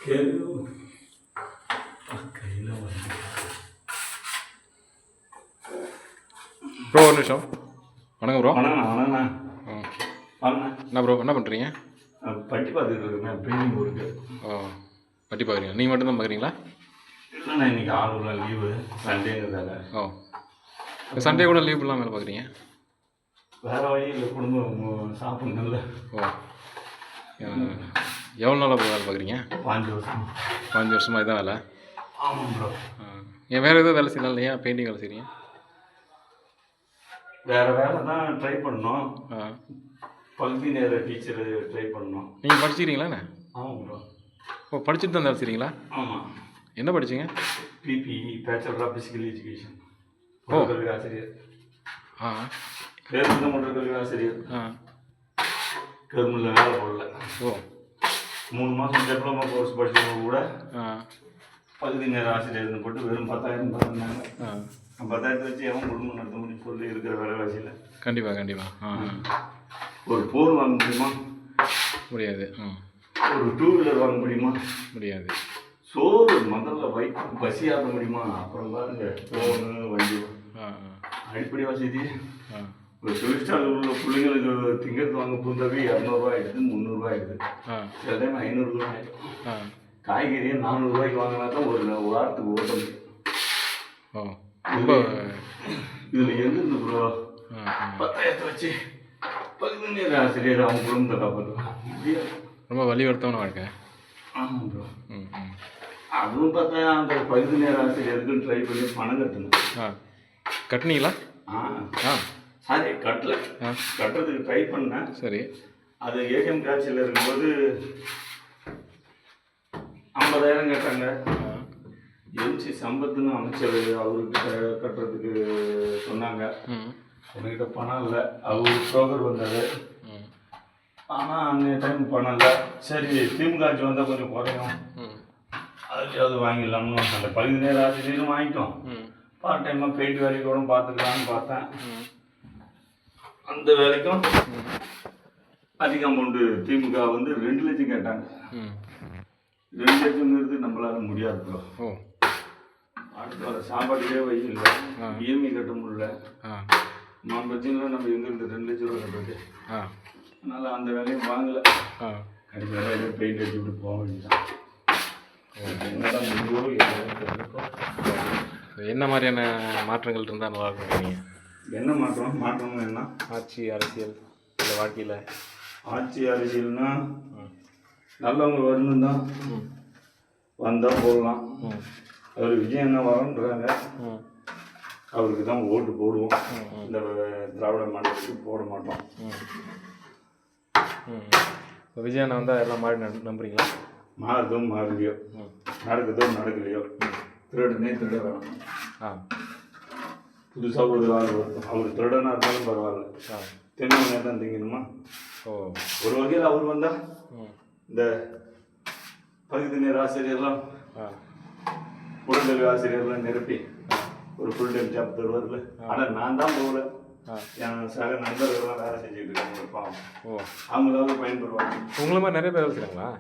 Bro ஒரு நிமிஷம். வணக்கம் ப்ரோ. வணக்கண்ணா. என்ன ப்ரோ என்ன பண்ணுறீங்க? பட்டி பார்த்துட்டு இருக்கேன். Painting work. பட்டி பார்க்குறீங்க? நீங்கள் மட்டும்தான் பார்க்குறீங்களா? இல்லைண்ணா, இன்னைக்கு ஆளுலாம் லீவு, சண்டேங்கிறதால. சண்டே கூட லீவ் இல்லாமல் வேலை பார்க்குறீங்க? வேறு வழி இல்லை, குடும்பம் சாப்பிடணும்ல. எவ்வளோ நாளாக வேலை பார்க்குறீங்க? 5 வருஷம். 5 வருஷமாக இதுதான் வேலை? ஆமாம் ப்ரோ. ஏன் வேறு எதுவும் வேலை செய்யலாம் இல்லையா? பெயிண்டிங் வேலை செய்கிறீங்க? வேறு வேலை தான் ட்ரை பண்ணோம். பகுதி நேர டீச்சரு ட்ரை பண்ணோம். நீங்கள் படிச்சுக்கிறீங்களாண்ணே? ஆமாம் ப்ரோ. படிச்சுட்டு தான் வேலை செய்கிறீங்களா? ஆமாம். என்ன படிச்சிங்க? BPE, bachelor of physical education. கல்வி ஆசிரியர். பேருந்து மொட்டர் கல்வி ஆசிரியர். கவர்மெண்ட்டில் வேலை போடல. 3 மாதம் டிப்ளமா கோர்ஸ் படித்தவங்க கூட பகுதி நேர ஆசிரியர்னு போட்டு வெறும் 10,000 பார்த்துருந்தாங்க. 10,000 வச்சு எவன் குடும்பம் நடத்த முடியும் சொல்லி இருக்கிற விலைவாசியில்? கண்டிப்பாக. ஒரு ஃபோன் வாங்க முடியுமா? முடியாது. ஒரு 2 வீலர் வாங்க முடியுமா? முடியாது. சோறு முதல்ல வயிற்று பசியாக முடியுமா? அப்புறம் பாருங்க ஃபோனு, வண்டி, அடிப்படை வசதி. ஒரு தொழிற்சாலை உள்ள பிள்ளைங்களுக்கு திங்கிறது வாங்க போந்தாவே 200 ஆயிடுது, 300 ஆயிடுது, சில டைம் 500 ஆயிடும். காய்கறியை 400 ரூபாய்க்கு வாங்கினா தான் ஒரு வாரத்துக்கு ஓட்ட முடியும். இதில் எங்கிருந்து ப்ரோ 10,000 வச்சு பகுதி நேர ஆசிரியர் அவங்க குடும்பத்தை காப்பாற்றுவாங்க? ரொம்ப வலியுறுத்தவன வாழ்க்கை. ஆமாம் ப்ரோ. அதுவும் பார்த்தா அந்த பகுதி நேர ஆசிரியருக்குன்னு ட்ரை பண்ணி பணம் கட்டணும். கட்டினீங்களா? சாரி, கட்டல. கட்டுறதுக்கு ட்ரை பண்ணேன். சரி. அது ஏடிஎம் காட்சியில் இருக்கும்போது 50,000 கேட்டாங்க. எம்சி சம்பத்துன்னு அமைச்சர் அவருக்கு கட்டுறதுக்கு சொன்னாங்க. அவர்கிட்ட பணம் இல்லை. அவர் புரோக்கர் வந்தார். ஆனால் அன்றைய டைம் பணம் இல்லை. சரி, திமுக ஆட்சி வந்தால் கொஞ்சம் குறையும், அதுக்காவது வாங்கிடலாம்னு அந்த பகுதி நேர ஆசிரியரும் வாங்கிட்டோம். பார்ட் டைமாக பெயிண்ட் வேலைக்கு கூட பார்த்துக்கலான்னு பார்த்தேன். அந்த வேலைக்கும் அதிக அமௌண்ட்டு திமுக வந்து 2 லட்சம் கேட்டாங்க. 2 லட்சம்ங்கிறது நம்மளால முடியாது ப்ரோ. அடுத்த வர சாப்பாட்டுக்கே வழி இல்லை, இஎம்ஐ கட்ட முடியல. பிரச்சனை நம்ம எங்கிருந்து 2 லட்சம் ரூபா கட்டுறது? அதனால் அந்த வேலையும் வாங்கலை. கண்டிப்பாக ஏதோ பெயிண்ட் அடிச்சு விட்டு போக வேண்டியதான். என்னதான் முடிவோ என்ன மாதிரியான மாற்றங்கள் இருந்தால் நல்லா இருக்கும்? என்ன மாற்றம் என்ன? ஆட்சி, அரசியல், இல்லை வாழ்க்கையில்? ஆட்சி அரசியல்னா நல்லவங்க வரணும் தான், வந்தால் போடலாம். அவர் விஜய் என்ன வரன்றாங்க, அவருக்கு தான் ஓட்டு போடுவோம். இந்த திராவிட மாநிலத்துக்கு போட மாட்டோம். இப்போ விஜய் அண்ணா வந்தால் எல்லாம் மாறி நம்புறீங்களா? மாறுதோ மாறலையோ, நடக்குதோ நடக்கலையோ, திருடனே திருட வேணாம். புதுசாக ஒரு ஆள் வரும், அவர் திருடனாக இருந்தாலும் பரவாயில்ல, தென்னை தான் திங்கணுமா? ஒரு வகையில் அவர் வந்தால் இந்த பகுதி நேர ஆசிரியர்லாம், உடல்கல்வி ஆசிரியர்லாம் நிரப்பி ஒரு ஃபுல் டைம் ஜாப் தருவார்ல. ஆனால் நான் தான் போகல, என் சக நண்பர்கள்லாம் வேலை செஞ்சுட்டு இருக்காங்க. பாவம், அவங்களாவது பயன்படுவாங்க. உங்களை மாதிரி நிறைய பேர் வேலை செய்கிறாங்களா?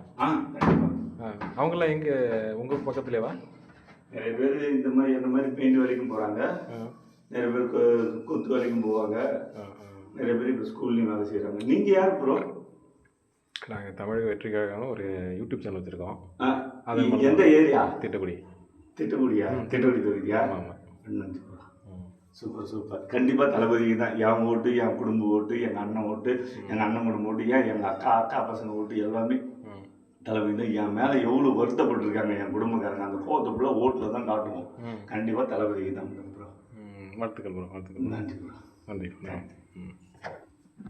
கண்டிப்பாக. அவங்களாம் எங்கே உங்கள் பக்கத்துலேவா? நிறைய பேர் இந்த மாதிரி பெயிண்ட் வேலைக்கும் போகிறாங்க. நிறைய பேர் கொத்து வேலைக்கும் போவாங்க. நிறைய பேர் இப்போ ஸ்கூல்லையும் வேலை செய்கிறாங்க. நீங்கள் யார் ப்ரோ? நாங்கள் தமிழக வெற்றி கழகம் ஒரு யூடியூப் சேனல் வச்சுருக்கோம். அது எந்த ஏரியா? திட்டக்குடி. திட்டக்குடியா? திட்டக்குடி தொகுதியா? ஆமாம். நன்றி ப்ரோ. சூப்பர். கண்டிப்பாக தளபதிக்கு தான் என் ஓட்டு, என் குடும்ப ஓட்டு, எங்கள் அண்ணன் ஓட்டு, எங்கள் அண்ணன் குடும்ப ஓட்டு, எங்கள் அக்கா பசங்க ஓட்டு, எல்லாமே தளபதி தான். என் மேலே எவ்வளோ வருத்தப்பட்டுருக்காங்க என் குடும்பக்காரங்க, அந்த கோவத்தை ஃபுல்லாக ஓட்டில் தான் காட்டுவோம். கண்டிப்பாக தளபதிக்கு தான் ப்ரோ. வாழ்த்துக்கள் ப்ரோ. நன்றி ப்ரோ. நன்றி.